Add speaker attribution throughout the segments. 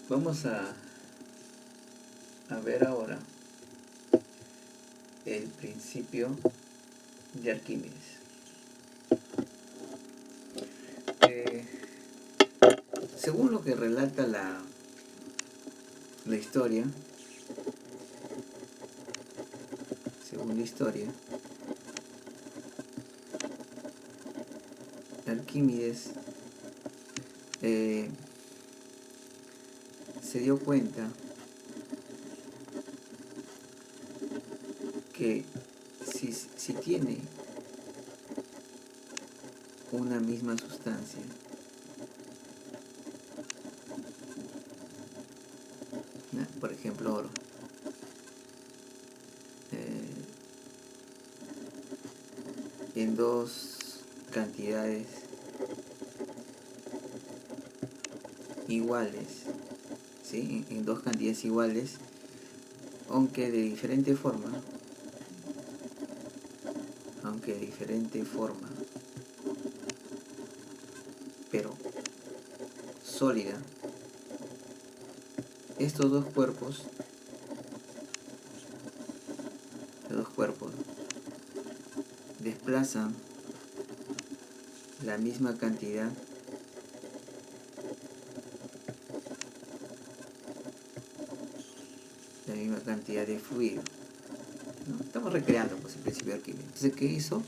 Speaker 1: Vamos a ver ahora el principio de Arquímedes. Eh, Según lo que relata la historia, según la historia, Arquímedes se dio cuenta que si tiene una misma sustancia, ¿no? Por ejemplo oro, en dos cantidades iguales, ¿sí? En dos cantidades iguales, aunque de diferente forma, pero sólida, estos dos cuerpos desplazan la misma cantidad de fluido, ¿no? Estamos recreando pues el principio de Arquímedes. Entonces, ¿qué hizo?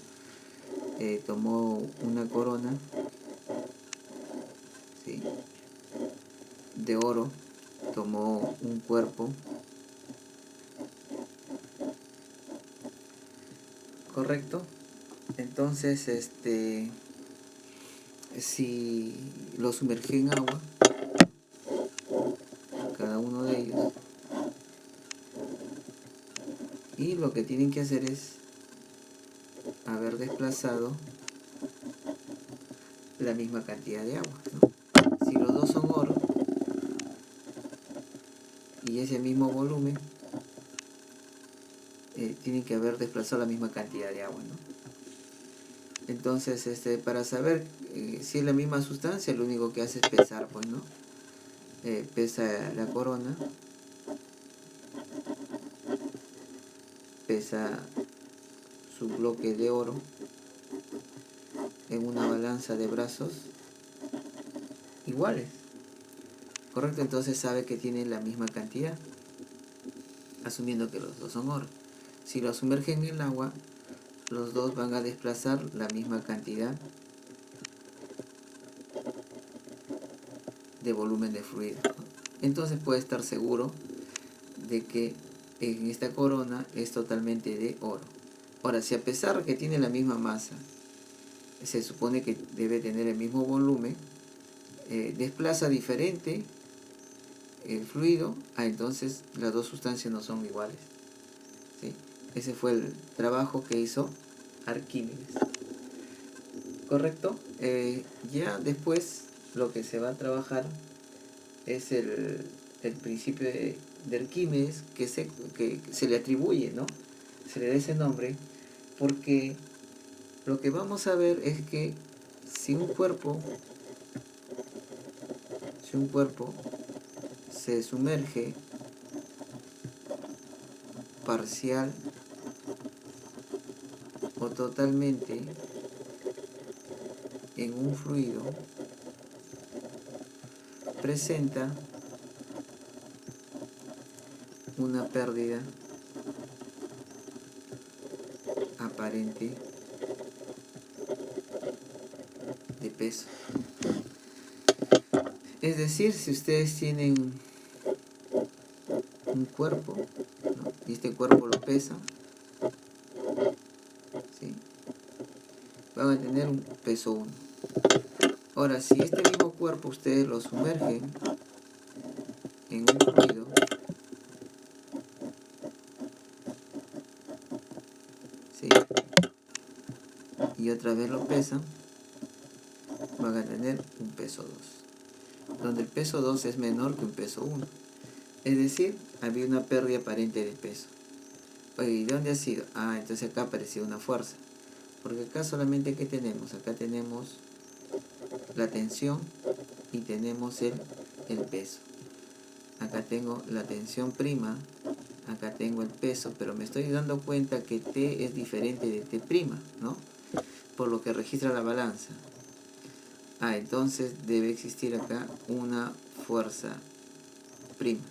Speaker 1: Tomó una corona, ¿sí?, de oro, tomó un cuerpo, ¿correcto? Entonces, si lo sumergió en agua, cada uno de ellos, y lo que tienen que hacer es haber desplazado la misma cantidad de agua, ¿no? Si los dos son oro y ese mismo volumen, tienen que haber desplazado la misma cantidad de agua, ¿no? Entonces, para saber si es la misma sustancia, lo único que hace es pesar, pues, ¿no? Pesa la corona, pesa su bloque de oro en una balanza de brazos iguales, ¿correcto? Entonces sabe que tiene la misma cantidad, asumiendo que los dos son oro. Si lo sumergen en el agua, los dos van a desplazar la misma cantidad de volumen de fluido. Entonces puede estar seguro de que en esta corona es totalmente de oro. Ahora, si a pesar de que tiene la misma masa, se supone que debe tener el mismo volumen, desplaza diferente el fluido, entonces las dos sustancias no son iguales, ¿sí? Ese fue el trabajo que hizo Arquímedes, ¿correcto? Ya después lo que se va a trabajar es el principio de Arquímedes, que se le atribuye, ¿no? Se le da ese nombre porque lo que vamos a ver es que si un cuerpo se sumerge parcial o totalmente en un fluido, presenta una pérdida aparente de peso. Es decir, si ustedes tienen un cuerpo, ¿no?, y este cuerpo lo pesan, ¿sí?, van a tener un peso 1. Ahora, si este mismo cuerpo ustedes lo sumergen en un fluido, ¿sí?, y otra vez lo pesan, van a tener un peso 2, donde el peso 2 es menor que un peso 1. Es decir, había una pérdida aparente de peso. Oye, ¿y de dónde ha sido? Entonces acá apareció una fuerza. Porque acá solamente, ¿qué tenemos? Acá tenemos la tensión y tenemos el peso. acá tengo la tensión prima, acá tengo el peso, pero me estoy dando cuenta que T es diferente de T prima, ¿no? Por lo que registra la balanza. Entonces debe existir acá una fuerza prima.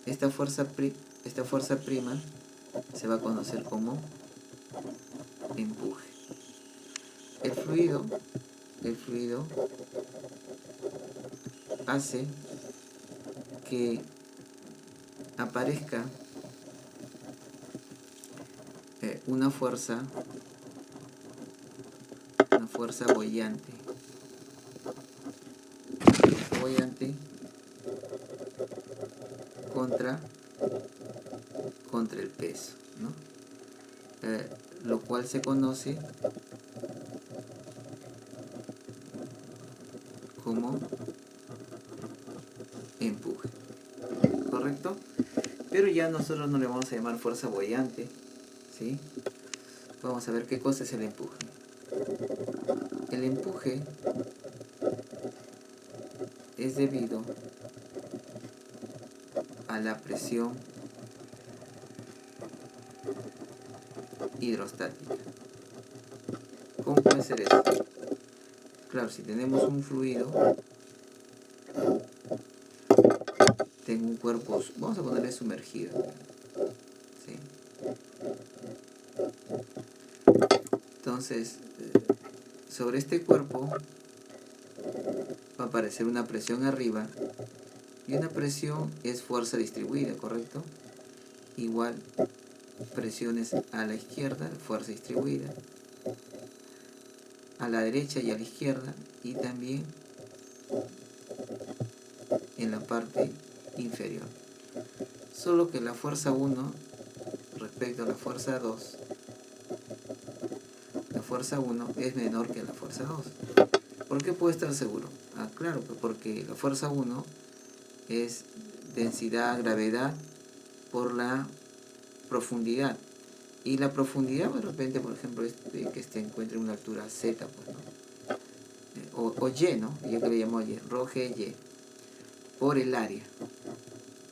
Speaker 1: Esta fuerza prima se va a conocer como empuje. El fluido hace que aparezca una fuerza boyante contra el peso, ¿no? Lo cual se conoce como empuje, ¿correcto? Pero ya nosotros no le vamos a llamar fuerza boyante, ¿sí? Vamos a ver qué cosa es el empuje. El empuje es debido a la presión hidrostática. ¿Cómo puede ser eso? Claro, si tenemos un fluido, tengo un cuerpo, vamos a ponerle sumergido, ¿sí? Entonces, sobre este cuerpo va a aparecer una presión arriba, y una presión es fuerza distribuida, ¿correcto? Igual presiones a la izquierda, fuerza distribuida, a la derecha y a la izquierda, y también en la parte inferior. Solo que la fuerza 1 respecto a la fuerza 2, la fuerza 1 es menor que la fuerza 2. ¿Por qué puedo estar seguro? Claro, porque la fuerza 1 es densidad, gravedad por la profundidad. Y la profundidad, de repente, por ejemplo, que se encuentre en una altura Z, pues, ¿no? O Y, ¿no? Yo que le llamo Y, rho G, Y, por el área.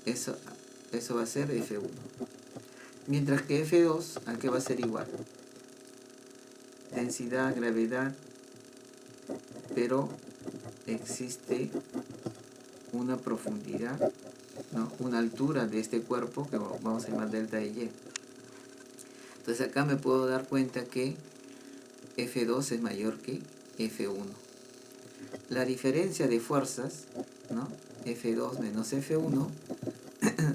Speaker 1: Eso va a ser F1. Mientras que F2, ¿a qué va a ser igual? Densidad, gravedad, pero existe una profundidad, ¿no? Una altura de este cuerpo que vamos a llamar delta de Y. Entonces acá me puedo dar cuenta que F2 es mayor que F1. La diferencia de fuerzas, ¿no? F2 menos F1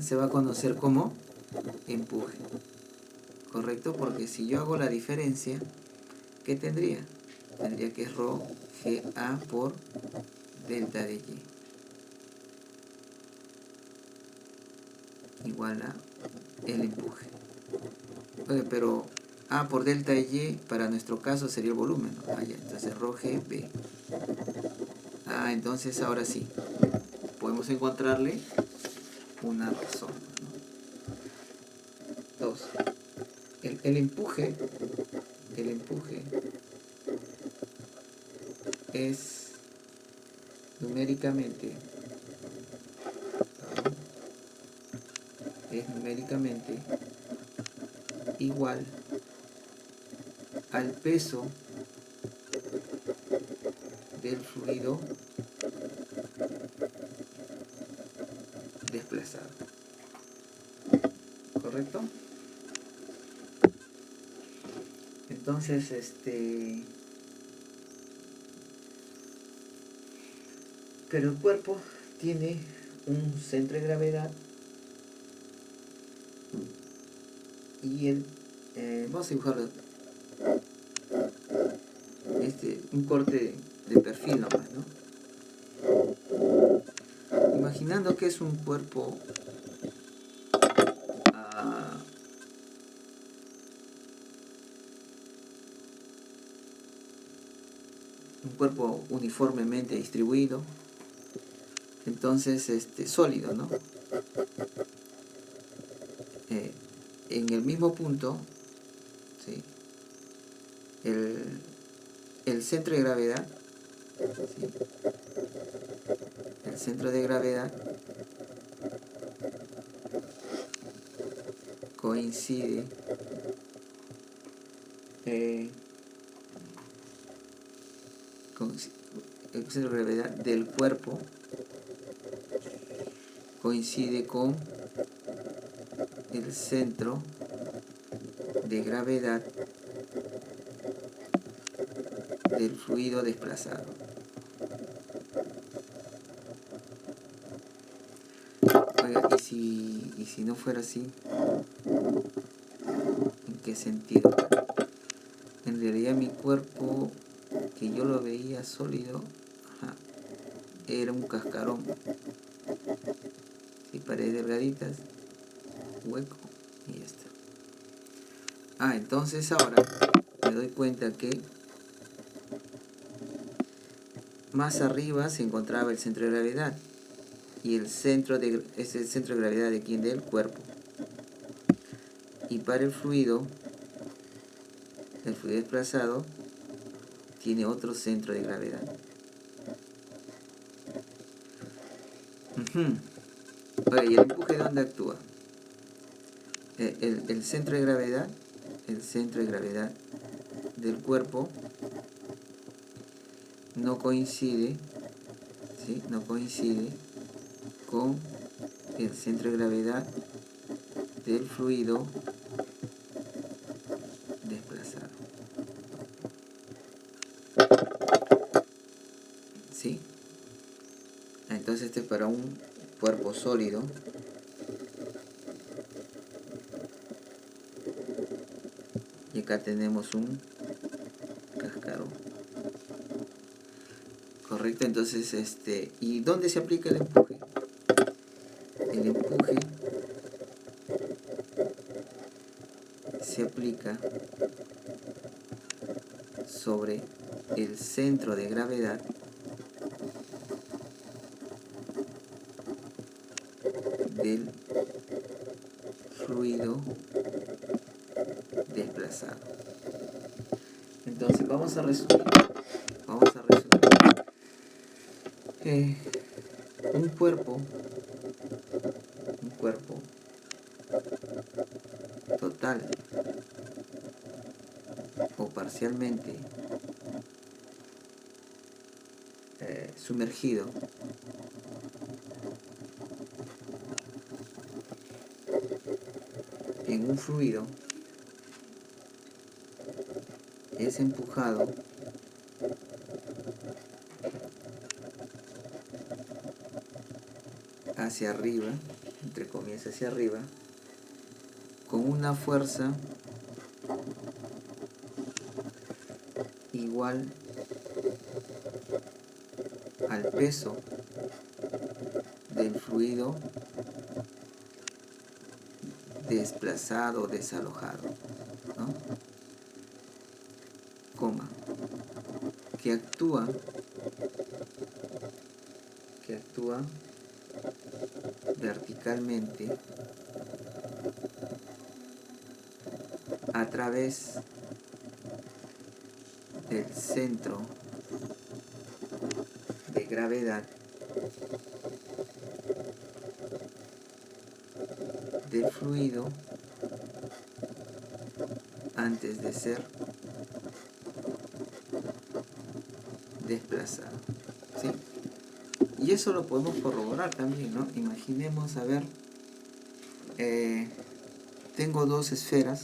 Speaker 1: se va a conocer como empuje, ¿correcto? Porque si yo hago la diferencia, ¿qué tendría? Tendría que es rho GA por delta de Y igual a el empuje. Oye, pero A por delta de Y para nuestro caso sería el volumen, ¿no? Ya, entonces rho GB. Entonces ahora sí podemos encontrarle una razón, ¿no? 2. El empuje es numéricamente igual al peso del fluido desplazado, ¿correcto? Entonces, pero el cuerpo tiene un centro de gravedad y vamos a dibujar un corte de perfil nomás, ¿no? Imaginando que es un cuerpo uniformemente distribuido, entonces sólido, ¿no? En el mismo punto, ¿sí? El centro de gravedad, ¿sí? El centro de gravedad coincide con el centro de gravedad del cuerpo coincide con el centro de gravedad del fluido desplazado. Oiga, ¿y si no fuera así? ¿En qué sentido? En realidad mi cuerpo, que yo lo veía sólido, era un cascarón. ¿Sí? Paredes delgaditas, hueco y ya está. Entonces ahora me doy cuenta que más arriba se encontraba el centro de gravedad. Y es el centro de gravedad de quién, del cuerpo. Y para el fluido desplazado tiene otro centro de gravedad. Oye, ¿y el empuje dónde actúa? El centro de gravedad del cuerpo no coincide, ¿sí? No coincide con el centro de gravedad del fluido desplazado. ¿Sí? Entonces este es para un cuerpo sólido. Y acá tenemos un cascarón. Correcto, entonces ¿y dónde se aplica el empuje? El empuje se aplica sobre el centro de gravedad del fluido desplazado. Entonces vamos a resumir. Un cuerpo total o parcialmente sumergido en un fluido es empujado hacia arriba, entre comillas hacia arriba, con una fuerza igual al peso del fluido desplazado o desalojado, ¿no? Que actúa verticalmente a través del centro de gravedad del fluido antes de ser desplazado, ¿sí? Y eso lo podemos corroborar también, ¿no? Imaginemos, a ver, tengo dos esferas,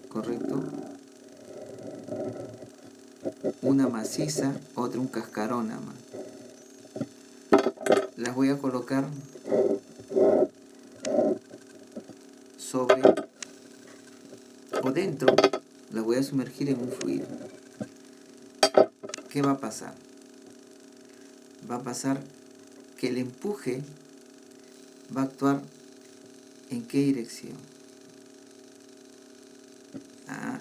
Speaker 1: ¿correcto? Una maciza, otra un cascarón nada más. Las voy a colocar sobre o dentro, las voy a sumergir en un fluido. ¿Qué va a pasar? Va a pasar que el empuje va a actuar ¿en qué dirección?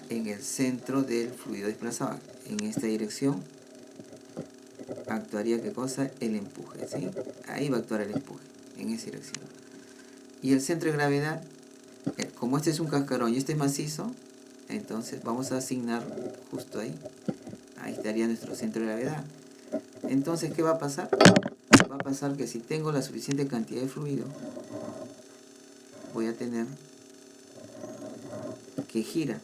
Speaker 1: En el centro del fluido desplazado. En esta dirección actuaría ¿qué cosa? El empuje, ¿sí? Ahí va a actuar el empuje, en esa dirección. Y el centro de gravedad, como este es un cascarón y este es macizo, entonces vamos a asignar justo ahí. Ahí estaría nuestro centro de gravedad. Entonces, ¿qué va a pasar? va a pasar que si tengo la suficiente cantidad de fluido, voy a tener que gira,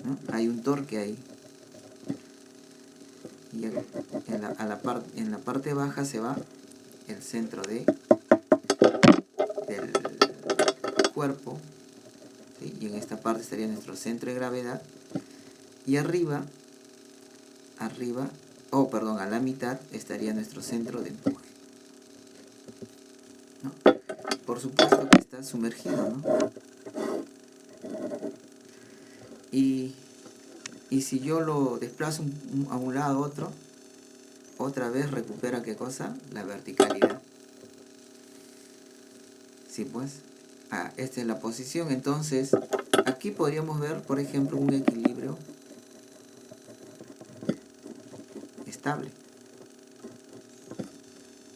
Speaker 1: ¿no? Hay un torque ahí. Y en la parte baja se va el centro del cuerpo, ¿sí? Y en esta parte estaría nuestro centro de gravedad. Y arriba, a la mitad estaría nuestro centro de empuje, ¿no? Por supuesto que está sumergido, ¿no? Y si yo lo desplazo a un lado a otro, otra vez recupera ¿qué cosa? La verticalidad. Sí, pues. Esta es la posición. Entonces, aquí podríamos ver, por ejemplo, un equilibrio estable.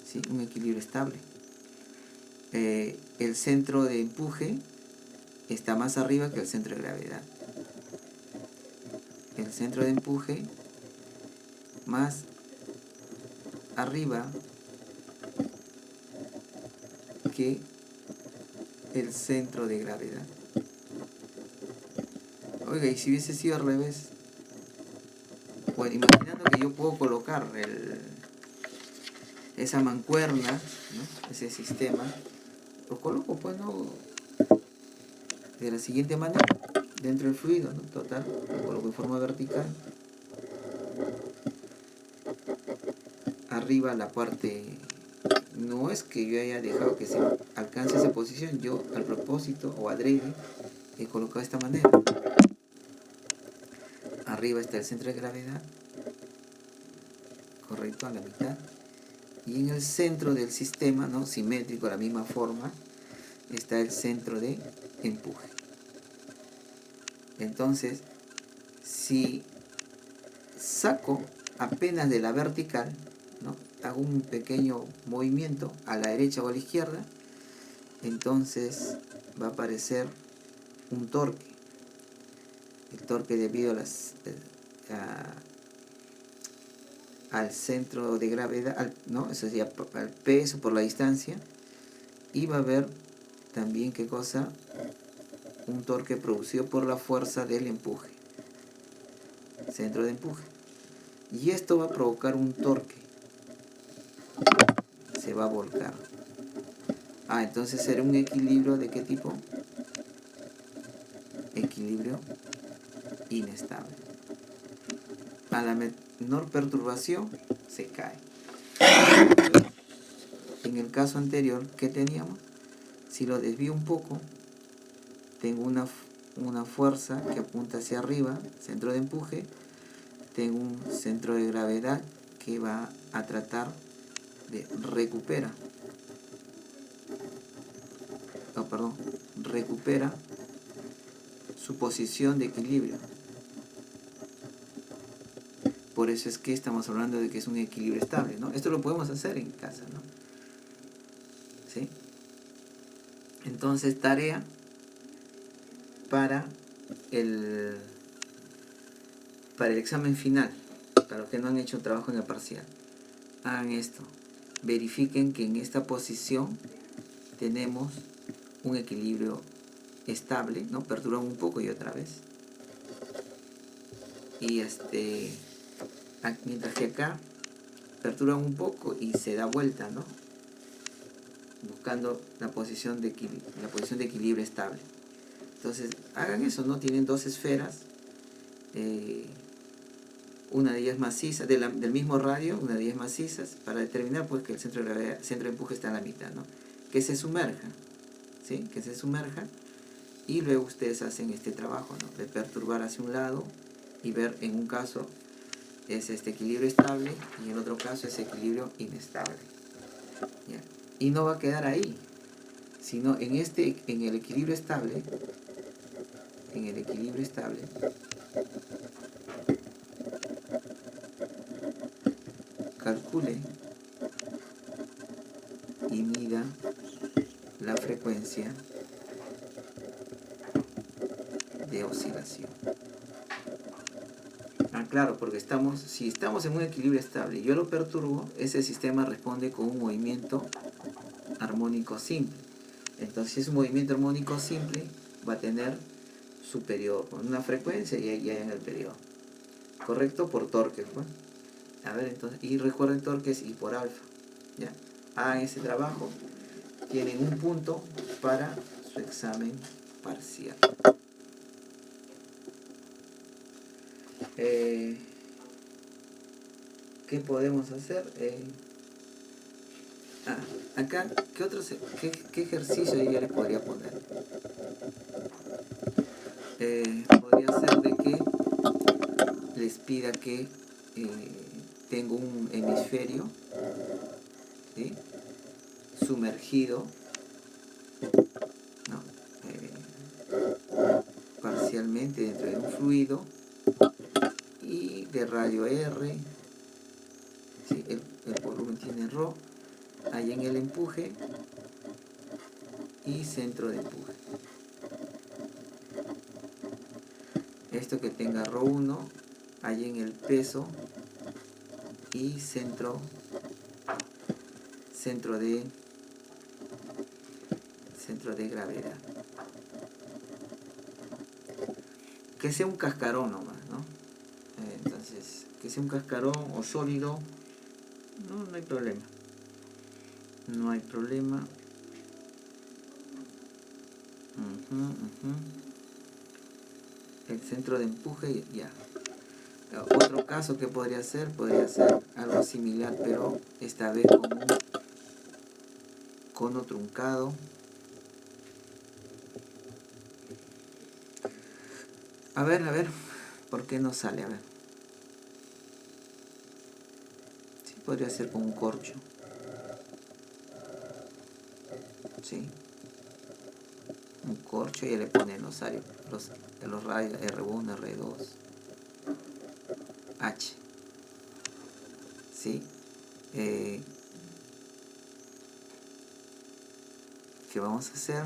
Speaker 1: ¿Sí? Un equilibrio estable. El centro de empuje está más arriba que el centro de gravedad. El centro de empuje más arriba que el centro de gravedad. Oiga, y si hubiese sido al revés, bueno, imaginando que yo puedo colocar esa mancuerna, ¿no? Ese sistema, lo coloco, pues, ¿no? De la siguiente manera, dentro del fluido, ¿no? Total, lo coloco en forma vertical. Arriba la parte, no es que yo haya dejado que se alcance esa posición, yo al propósito o adrede he colocado de esta manera. Arriba está el centro de gravedad, correcto, a la mitad. Y en el centro del sistema, ¿no? Simétrico, de la misma forma, está el centro de empuje. Entonces, si saco apenas de la vertical, ¿no? Hago un pequeño movimiento a la derecha o a la izquierda, entonces va a aparecer un torque. El torque debido al centro de gravedad, ¿no? Eso sería al peso por la distancia. Y va a haber también, ¿qué cosa? Un torque producido por la fuerza del empuje, centro de empuje. Y esto va a provocar un torque. Se va a volcar. Entonces será un equilibrio ¿de qué tipo? Equilibrio inestable. A la menor perturbación se cae. En el caso anterior, ¿qué teníamos? Si lo desvío un poco, tengo una fuerza que apunta hacia arriba, centro de empuje. Tengo un centro de gravedad que va a tratar de recupera su posición de equilibrio. Por eso es que estamos hablando de que es un equilibrio estable, ¿no? Esto lo podemos hacer en casa, ¿no? ¿Sí? Entonces, tarea para el examen final, para los que no han hecho trabajo en el parcial. Hagan esto. Verifiquen que en esta posición tenemos un equilibrio estable, ¿no? Perturban un poco y otra vez. Y mientras que acá perturban un poco y se da vuelta, ¿no? Buscando la posición de equilibrio estable. Entonces, hagan eso, ¿no? Tienen dos esferas, una de ellas maciza, del mismo radio, una de ellas macizas, para determinar pues que el centro de gravedad, centro de empuje está en la mitad, ¿no? Que se sumerja, ¿sí? Que se sumerja, y luego ustedes hacen este trabajo, ¿no? De perturbar hacia un lado y ver, en un caso es este equilibrio estable y en otro caso es equilibrio inestable. ¿Ya? Y no va a quedar ahí, sino en el equilibrio estable, calcule y mida la frecuencia de oscilación. claro, porque si estamos en un equilibrio estable y yo lo perturbo, ese sistema responde con un movimiento armónico simple. Entonces, si es un movimiento armónico simple, va a tener su periodo con una frecuencia y ya en el periodo. ¿Correcto? Por torques, pues. A ver, entonces, y recuerden torques y por alfa. ¿Ya? Hagan ese trabajo. Tienen un punto para su examen parcial. ¿Qué podemos hacer? Acá, ¿qué ejercicio yo les podría poner? Podría ser de que les pida que tengo un hemisferio, ¿sí?, sumergido, ¿no?, parcialmente dentro de un fluido y de radio R, ¿sí?, el volumen tiene ρ, hay en el empuje y centro de empuje. Esto que tenga ρ1, hay en el peso y centro de gravedad. Que sea un cascarón nomás, ¿no? Entonces, que sea un cascarón o sólido, no hay problema. No hay problema. El centro de empuje, ya. Otro caso que podría ser algo similar, pero esta vez con un cono truncado. A ver, ¿por qué no sale? A ver. Sí, podría ser con un corcho. Sí. Un corcho y le ponen los radios R1, R2, H. ¿Sí? ¿Qué vamos a hacer?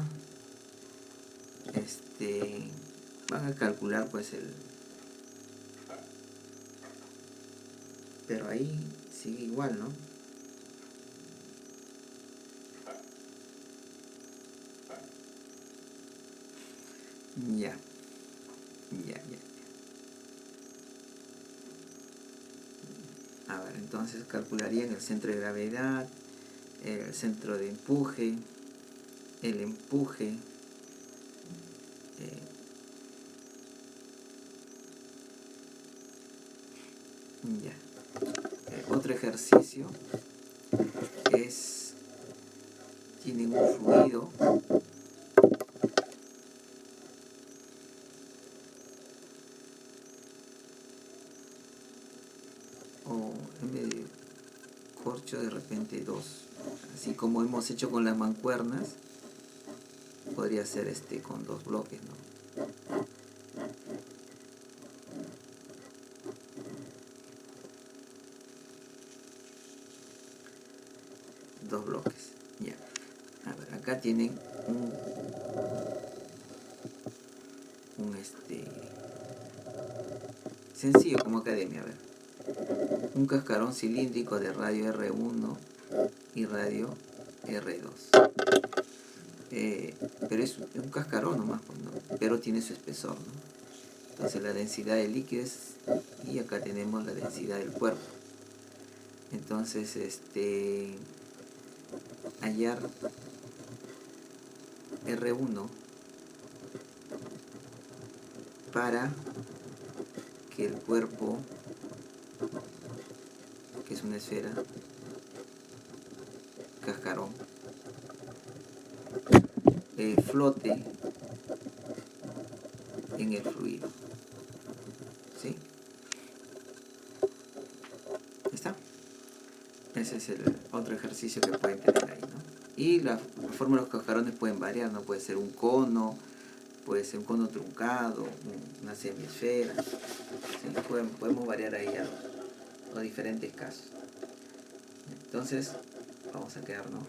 Speaker 1: Van a calcular pues pero ahí sigue igual, ¿no? Ya. A ver, entonces calcularían el centro de gravedad, el centro de empuje, el empuje, ya. Otro ejercicio es, tienen un fluido o en vez de corcho de repente dos, así como hemos hecho con las mancuernas, podría ser con dos bloques, ¿no? Dos bloques, ya. A ver, acá tienen un sencillo como academia, a ver. Un cascarón cilíndrico de radio R1 y radio R2. Pero es un cascarón nomás, pues, ¿no? Pero tiene su espesor, ¿no? Entonces la densidad de líquido y acá tenemos la densidad del cuerpo. Entonces, hallar R1 para que el cuerpo, que es una esfera, cascarón, flote en el fluido. ¿Sí? ¿Está? Ese es el otro ejercicio que pueden tener ahí, ¿no? Y la forma de los cascarones pueden variar, ¿no? Puede ser un cono, puede ser un cono truncado, una semiesfera, ¿sí? Podemos variar ahí a los diferentes casos. Entonces, vamos a quedarnos